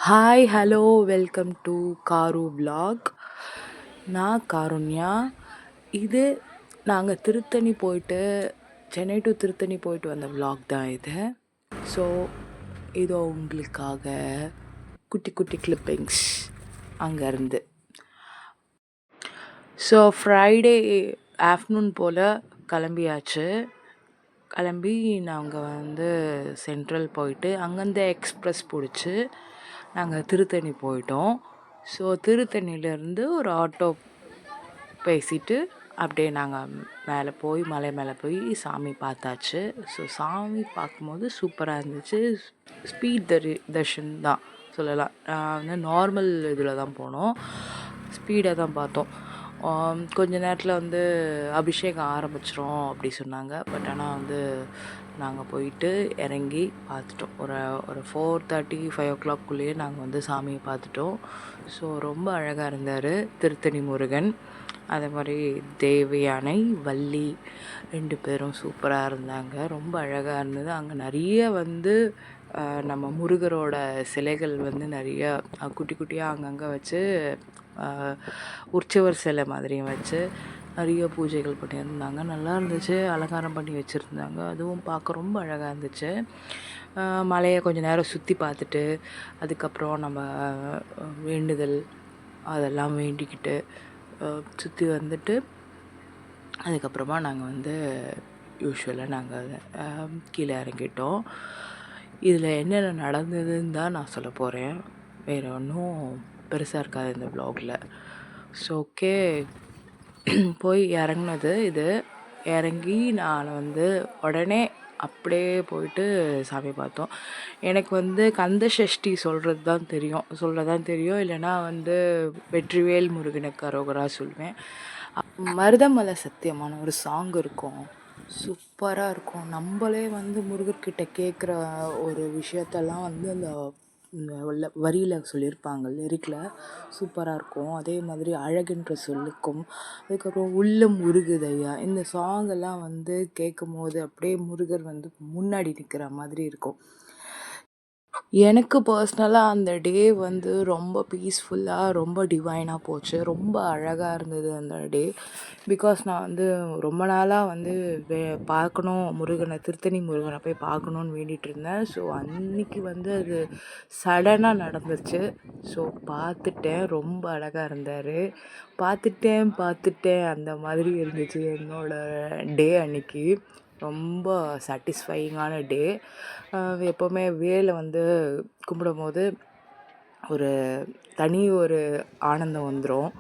Hi hello welcome to car vlog. நான் காருண்யா. இது நாங்கள் திருத்தணி போயிட்டு சென்னை டு திருத்தணி போயிட்டு வந்த vlog தான் இது. ஸோ இதோ உங்களுக்காக குட்டி குட்டி கிளிப்பிங்ஸ் அங்கேருந்து. ஸோ ஃப்ரைடே ஆஃப்டர்நூன் போல் கிளம்பியாச்சு. கிளம்பி நாங்கள் சென்ட்ரல் போயிட்டு அங்கேருந்து எக்ஸ்ப்ரெஸ் பிடிச்சி நாங்கள் திருத்தணி போயிட்டோம். ஸோ திருத்தணியிலேருந்து ஒரு ஆட்டோ பேசிட்டு அப்படியே நாங்கள் மலை மேலே போய் சாமி பார்த்தாச்சு. ஸோ சாமி பார்க்கும்போது சூப்பராக இருந்துச்சு. ஸ்பீட் தர்ஷன் தான் சொல்லலாம். நார்மல் இதில் தான் போனோம், ஸ்பீடாக தான் பார்த்தோம். கொஞ்ச நேரத்தில் அபிஷேகம் ஆரம்பிச்சிரும் அப்படி சொன்னாங்க. பட் ஆனால் நாங்கள் போயிட்டு இறங்கி பார்த்துட்டோம். ஒரு 4:30 5 o'clock நாங்கள் சாமியை பார்த்துட்டோம். ஸோ ரொம்ப அழகாக இருந்தார் திருத்தணி முருகன். அதே மாதிரி தேவயானை வள்ளி 2 பேரும் சூப்பராக இருந்தாங்க. ரொம்ப அழகாக இருந்தது. அங்கே நிறைய நம்ம முருகரோட சிலைகள் நிறைய குட்டி குட்டியாக அங்கங்கே வச்சு உற்சவர் சிலை மாதிரியும் வச்சு நிறைய பூஜைகள் பண்ணியிருந்தாங்க. நல்லா இருந்துச்சு. அலங்காரம் பண்ணி வச்சுருந்தாங்க. அதுவும் பார்க்க ரொம்ப அழகாக இருந்துச்சு. மலையை கொஞ்சம் நேரம் சுற்றி பார்த்துட்டு அதுக்கப்புறம் நம்ம வேண்டுதல் அதெல்லாம் வேண்டிக்கிட்டு சுற்றி வந்துட்டு அதுக்கப்புறமா நாங்கள் யூஸ்வலாக நாங்கள் கீழே இறங்கிட்டோம். இதில் என்னென்ன நடந்ததுன்னு தான் நான் சொல்ல போகிறேன். வேறு ஒன்றும் பெருசாக இருக்காது இந்த வ்ளாகில். ஸோ ஓகே, போய் இறங்குனது இது. இறங்கி நான் உடனே அப்படியே போயிட்டு சாமி பார்த்தோம். எனக்கு கந்த சஷ்டி சொல்கிறது தான் தெரியும். இல்லைன்னா வெற்றிவேல் முருகனுக்கு அரோகரா சொல்வேன். மருதமலை சத்தியமான ஒரு சாங் இருக்கும், சூப்பராக இருக்கும். நம்மளே முருகர்கிட்ட கேட்குற ஒரு விஷயத்தெல்லாம் அந்த வரியில் சொல்லியிருப்பாங்க, லிரிக்கில் சூப்பராக இருக்கும். அதே மாதிரி அழகுன்ற சொல்லுக்கும், அதுக்கப்புறம் உள்ளம் உருகுதையா, இந்த சாங்கெல்லாம் கேட்கும் போது அப்படியே முருகர் முன்னாடி நிற்கிற மாதிரி இருக்கும். எனக்கு பர்ஸ்னலாக அந்த டே ரொம்ப பீஸ்ஃபுல்லாக ரொம்ப டிவைனாக போச்சு. ரொம்ப அழகாக இருந்தது அந்த டே. பிகாஸ் நான் ரொம்ப நாளாக பார்க்கணும் முருகனை, திருத்தணி முருகனை போய் பார்க்கணுன்னு வேண்டிகிட்டு இருந்தேன். ஸோ அன்றைக்கி அது சடனாக நடந்துச்சு. ஸோ பார்த்துட்டேன். ரொம்ப அழகாக இருந்தார். பார்த்துட்டேன் அந்த மாதிரி இருந்துச்சு என்னோடய டே அன்றைக்கி. ரொம்ப சாட்டிஸ்ஃபையிங்கான டே. எப்போவுமே வேலை கும்பிடும்போது ஒரு ஆனந்தம் வந்துடும்.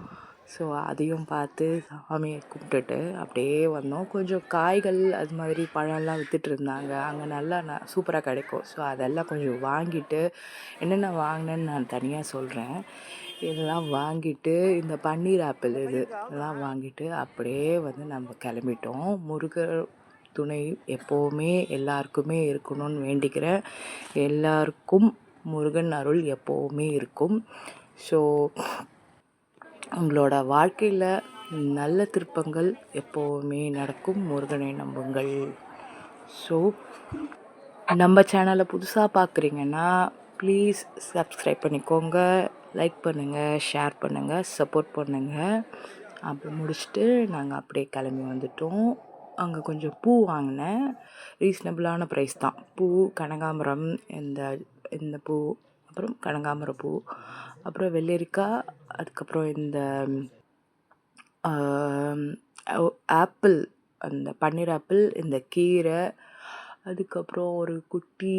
ஸோ அதையும் பார்த்து சாமியை கும்பிட்டுட்டு அப்படியே வந்தோம். கொஞ்சம் காய்கள் அது மாதிரி பழம்லாம் விற்றுட்ருந்தாங்க. அங்கே நல்லா சூப்பராக கிடைக்கும். ஸோ அதெல்லாம் கொஞ்சம் வாங்கிட்டு, என்னென்ன வாங்கினேன்னு நான் தனியாக சொல்கிறேன். இதெல்லாம் வாங்கிட்டு, இந்த பன்னீர் ஆப்பிள் இதெல்லாம் வாங்கிட்டு அப்படியே நம்ம கிளம்பிட்டோம். முருகர் துணை எப்போவுமே எல்லாருக்குமே இருக்கணும்னு வேண்டிக்கிறேன். எல்லாருக்கும் முருகன் அருள் எப்போவுமே இருக்கும். ஸோ உங்களோட வாழ்க்கையில் நல்ல திருப்பங்கள் எப்போவுமே நடக்கும். முருகனை நம்புங்கள். ஸோ நம்ம சேனலை புதுசாக பார்க்குறீங்கன்னா ப்ளீஸ் சப்ஸ்கிரைப் பண்ணிக்கோங்க, லைக் பண்ணுங்கள், ஷேர் பண்ணுங்கள், சப்போர்ட் பண்ணுங்கள். அப்படி முடிச்சுட்டு நாங்கள் அப்படியே கிளம்பி வந்துட்டோம். அங்கே கொஞ்சம் பூ வாங்கினேன். ரீசனபிளான ப்ரைஸ் தான். பூ, கனகாம்பரம், இந்த பூ, அப்புறம் கனகாம்பர பூ, அப்புறம் வெள்ளரிக்காய், அதுக்கப்புறம் இந்த ஆப்பிள், அந்த பன்னீர் ஆப்பிள், இந்த கீரை, அதுக்கப்புறம் ஒரு குட்டி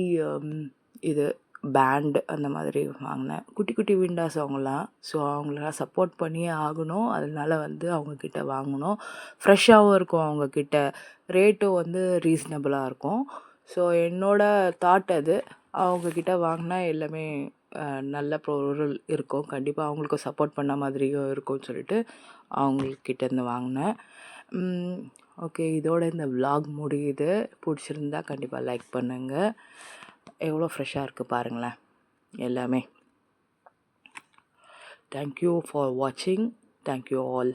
இது பேண்டு அந்த மாதிரி வாங்கினேன். குட்டி குட்டி விண்டாஸ் அவங்களாம். ஸோ அவங்களெலாம் சப்போர்ட் பண்ணியே ஆகணும். அதனால அவங்கக்கிட்ட வாங்கணும். ஃப்ரெஷ்ஷாகவும் இருக்கும் அவங்கக்கிட்ட. ரேட்டும் ரீசனபிளாக இருக்கும். ஸோ என்னோடய தாட் அது. அவங்கக்கிட்ட வாங்கினா எல்லாமே நல்ல பொருள் இருக்கும். கண்டிப்பாக அவங்களுக்கும் சப்போர்ட் பண்ண மாதிரியும் இருக்கும்னு சொல்லிட்டு அவங்கக்கிட்டேருந்து வாங்கினேன். ஓகே, இதோட இந்த vlog முடியுது. பிடிச்சிருந்தா கண்டிப்பாக லைக் பண்ணுங்கள். எவ்வளோ ஃப்ரெஷ்ஷாக இருக்குது பாருங்களேன் எல்லாமே. தேங்க்யூ ஃபார் வாட்சிங். Thank you all.